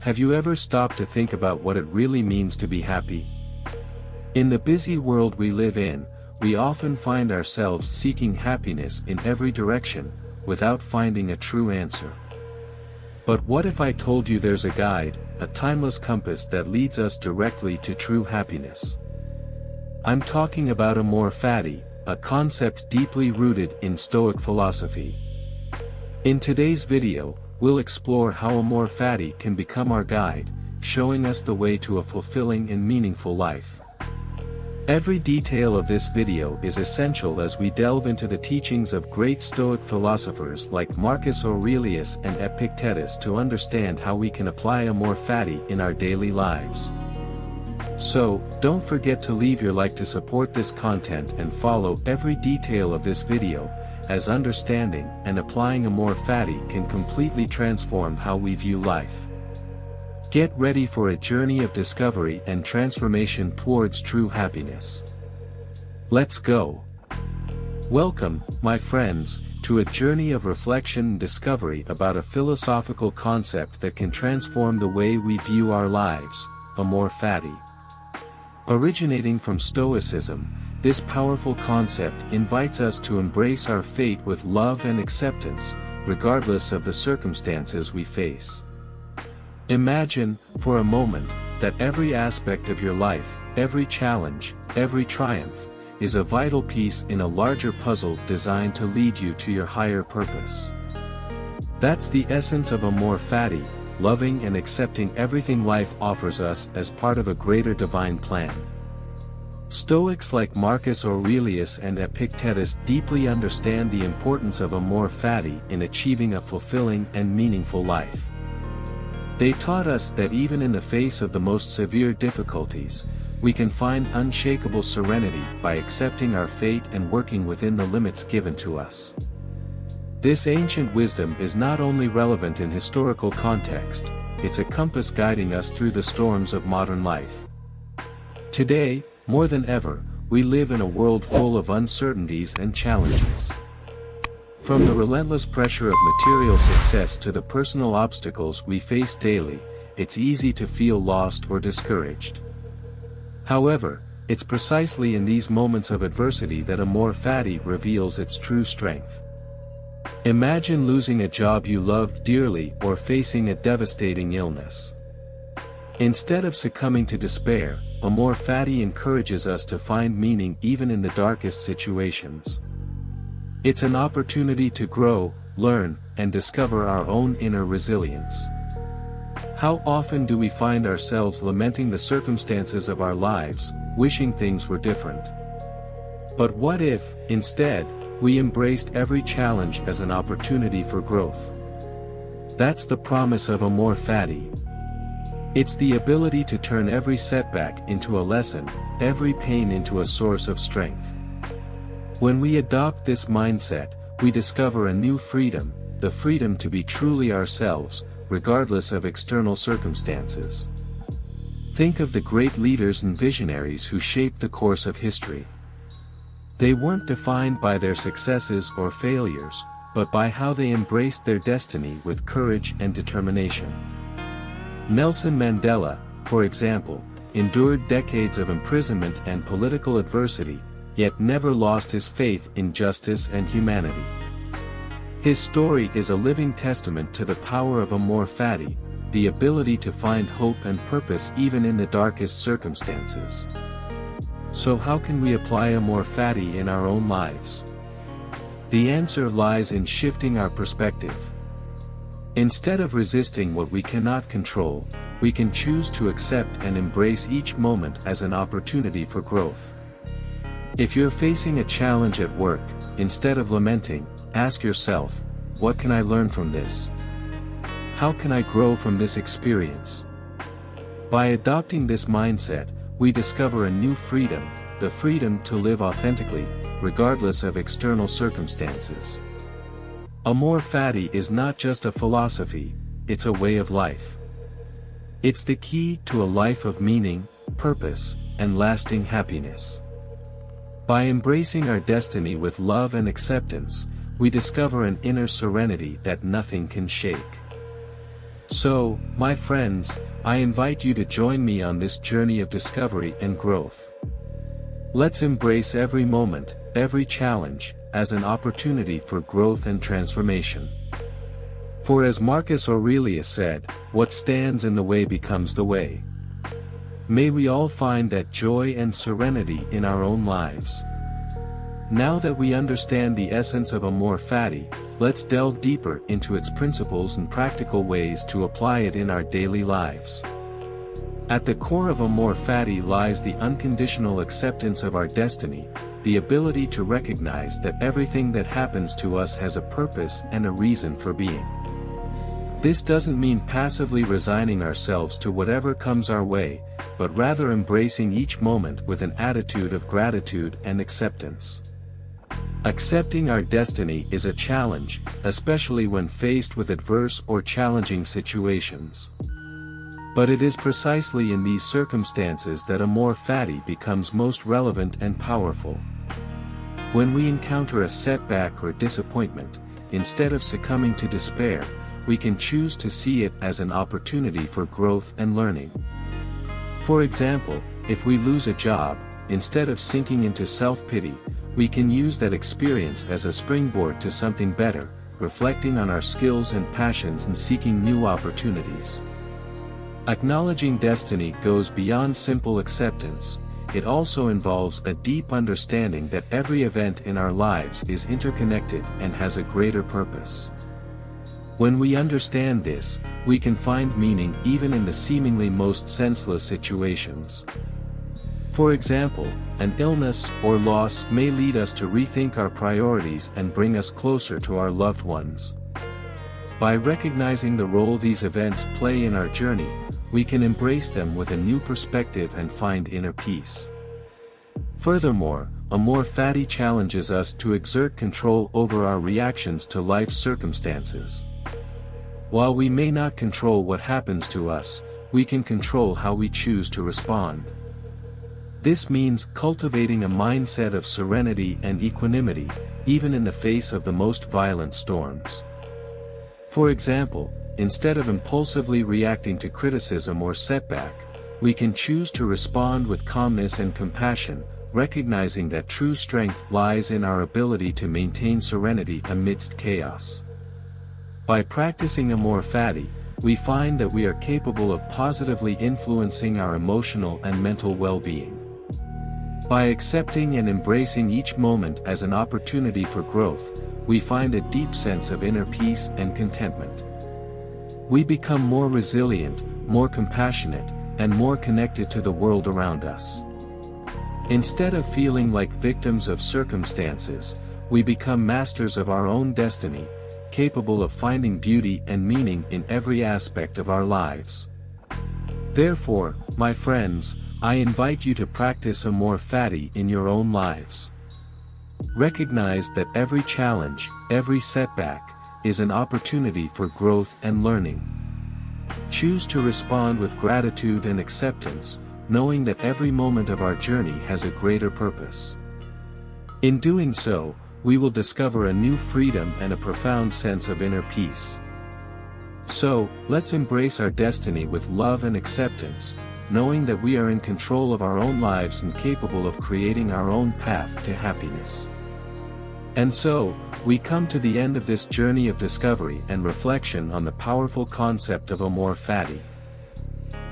Have you ever stopped to think about what it really means to be happy? In the busy world we live in, we often find ourselves seeking happiness in every direction, without finding a true answer. But what if I told you there's a guide, a timeless compass that leads us directly to true happiness? I'm talking about Amor Fati, a concept deeply rooted in Stoic philosophy. In today's video, we'll explore how Amor Fati can become our guide, showing us the way to a fulfilling and meaningful life. Every detail of this video is essential as we delve into the teachings of great Stoic philosophers like Marcus Aurelius and Epictetus to understand how we can apply Amor Fati in our daily lives. So, don't forget to leave your like to support this content and follow every detail of this video, as understanding and applying Amor Fati can completely transform how we view life. Get ready for a journey of discovery and transformation towards true happiness. Let's go! Welcome, my friends, to a journey of reflection and discovery about a philosophical concept that can transform the way we view our lives, Amor Fati. Originating from Stoicism, this powerful concept invites us to embrace our fate with love and acceptance, regardless of the circumstances we face. Imagine, for a moment, that every aspect of your life, every challenge, every triumph, is a vital piece in a larger puzzle designed to lead you to your higher purpose. That's the essence of Amor Fati, loving and accepting everything life offers us as part of a greater divine plan. Stoics like Marcus Aurelius and Epictetus deeply understand the importance of Amor Fati in achieving a fulfilling and meaningful life. They taught us that even in the face of the most severe difficulties, we can find unshakable serenity by accepting our fate and working within the limits given to us. This ancient wisdom is not only relevant in historical context, it's a compass guiding us through the storms of modern life. Today, more than ever, we live in a world full of uncertainties and challenges. From the relentless pressure of material success to the personal obstacles we face daily, it's easy to feel lost or discouraged. However, it's precisely in these moments of adversity that Amor Fati reveals its true strength. Imagine losing a job you loved dearly or facing a devastating illness. Instead of succumbing to despair, Amor Fati encourages us to find meaning even in the darkest situations. It's an opportunity to grow, learn, and discover our own inner resilience. How often do we find ourselves lamenting the circumstances of our lives, wishing things were different? But what if, instead, we embraced every challenge as an opportunity for growth? That's the promise of Amor Fati. It's the ability to turn every setback into a lesson, every pain into a source of strength. When we adopt this mindset, we discover a new freedom, the freedom to be truly ourselves, regardless of external circumstances. Think of the great leaders and visionaries who shaped the course of history. They weren't defined by their successes or failures, but by how they embraced their destiny with courage and determination. Nelson Mandela, for example, endured decades of imprisonment and political adversity, yet never lost his faith in justice and humanity. His story is a living testament to the power of Amor Fati, the ability to find hope and purpose even in the darkest circumstances. So how can we apply Amor Fati in our own lives? The answer lies in shifting our perspective. Instead of resisting what we cannot control, we can choose to accept and embrace each moment as an opportunity for growth. If you're facing a challenge at work, instead of lamenting, ask yourself, what can I learn from this? How can I grow from this experience? By adopting this mindset, we discover a new freedom, the freedom to live authentically, regardless of external circumstances. Amor Fati is not just a philosophy, it's a way of life. It's the key to a life of meaning, purpose, and lasting happiness. By embracing our destiny with love and acceptance, we discover an inner serenity that nothing can shake. So, my friends, I invite you to join me on this journey of discovery and growth. Let's embrace every moment, every challenge, as an opportunity for growth and transformation. For as Marcus Aurelius said, what stands in the way becomes the way. May we all find that joy and serenity in our own lives. Now that we understand the essence of Amor Fati, let's delve deeper into its principles and practical ways to apply it in our daily lives. At the core of Amor Fati lies the unconditional acceptance of our destiny, the ability to recognize that everything that happens to us has a purpose and a reason for being. This doesn't mean passively resigning ourselves to whatever comes our way, but rather embracing each moment with an attitude of gratitude and acceptance. Accepting our destiny is a challenge, especially when faced with adverse or challenging situations. But it is precisely in these circumstances that Amor Fati becomes most relevant and powerful. When we encounter a setback or disappointment, instead of succumbing to despair, we can choose to see it as an opportunity for growth and learning. For example, if we lose a job, instead of sinking into self-pity, we can use that experience as a springboard to something better, reflecting on our skills and passions and seeking new opportunities. Acknowledging destiny goes beyond simple acceptance. It also involves a deep understanding that every event in our lives is interconnected and has a greater purpose. When we understand this, we can find meaning even in the seemingly most senseless situations. For example, an illness or loss may lead us to rethink our priorities and bring us closer to our loved ones. By recognizing the role these events play in our journey, we can embrace them with a new perspective and find inner peace. Furthermore, Amor Fati challenges us to exert control over our reactions to life's circumstances. While we may not control what happens to us, we can control how we choose to respond. This means cultivating a mindset of serenity and equanimity, even in the face of the most violent storms. For example, instead of impulsively reacting to criticism or setback, we can choose to respond with calmness and compassion, recognizing that true strength lies in our ability to maintain serenity amidst chaos. By practicing Amor Fati, we find that we are capable of positively influencing our emotional and mental well-being. By accepting and embracing each moment as an opportunity for growth, we find a deep sense of inner peace and contentment. We become more resilient, more compassionate, and more connected to the world around us. Instead of feeling like victims of circumstances, we become masters of our own destiny, capable of finding beauty and meaning in every aspect of our lives. Therefore, my friends, I invite you to practice Amor Fati in your own lives. Recognize that every challenge, every setback, is an opportunity for growth and learning. Choose to respond with gratitude and acceptance, knowing that every moment of our journey has a greater purpose. In doing so, we will discover a new freedom and a profound sense of inner peace. So, let's embrace our destiny with love and acceptance, knowing that we are in control of our own lives and capable of creating our own path to happiness. And so, we come to the end of this journey of discovery and reflection on the powerful concept of Amor Fati.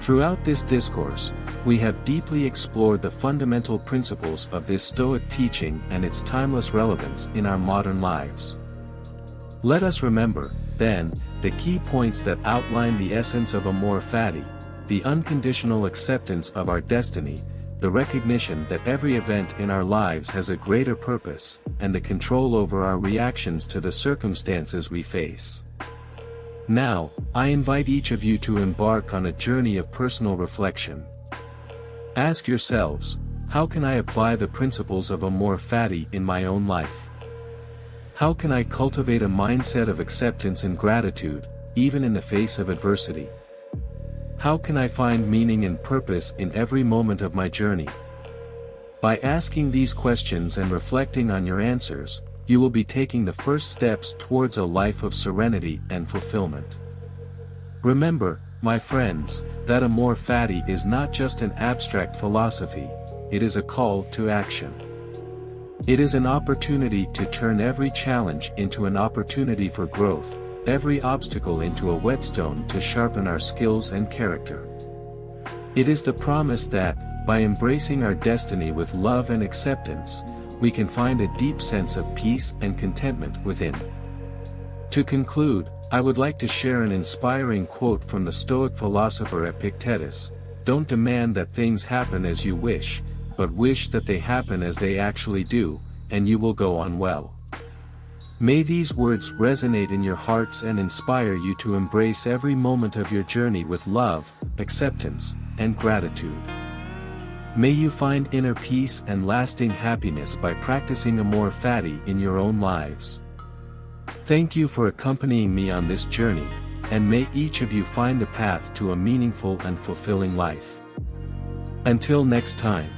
Throughout this discourse, we have deeply explored the fundamental principles of this Stoic teaching and its timeless relevance in our modern lives. Let us remember, then, the key points that outline the essence of Amor Fati: the unconditional acceptance of our destiny, the recognition that every event in our lives has a greater purpose, and the control over our reactions to the circumstances we face. Now, I invite each of you to embark on a journey of personal reflection. Ask yourselves, how can I apply the principles of Amor Fati in my own life? How can I cultivate a mindset of acceptance and gratitude, even in the face of adversity? How can I find meaning and purpose in every moment of my journey? By asking these questions and reflecting on your answers, you will be taking the first steps towards a life of serenity and fulfillment. Remember, my friends, that Amor Fati is not just an abstract philosophy, it is a call to action. It is an opportunity to turn every challenge into an opportunity for growth, every obstacle into a whetstone to sharpen our skills and character. It is the promise that, by embracing our destiny with love and acceptance, we can find a deep sense of peace and contentment within. To conclude, I would like to share an inspiring quote from the Stoic philosopher Epictetus: "Don't demand that things happen as you wish, but wish that they happen as they actually do, and you will go on well." May these words resonate in your hearts and inspire you to embrace every moment of your journey with love, acceptance, and gratitude. May you find inner peace and lasting happiness by practicing Amor Fati in your own lives. Thank you for accompanying me on this journey, and may each of you find the path to a meaningful and fulfilling life. Until next time.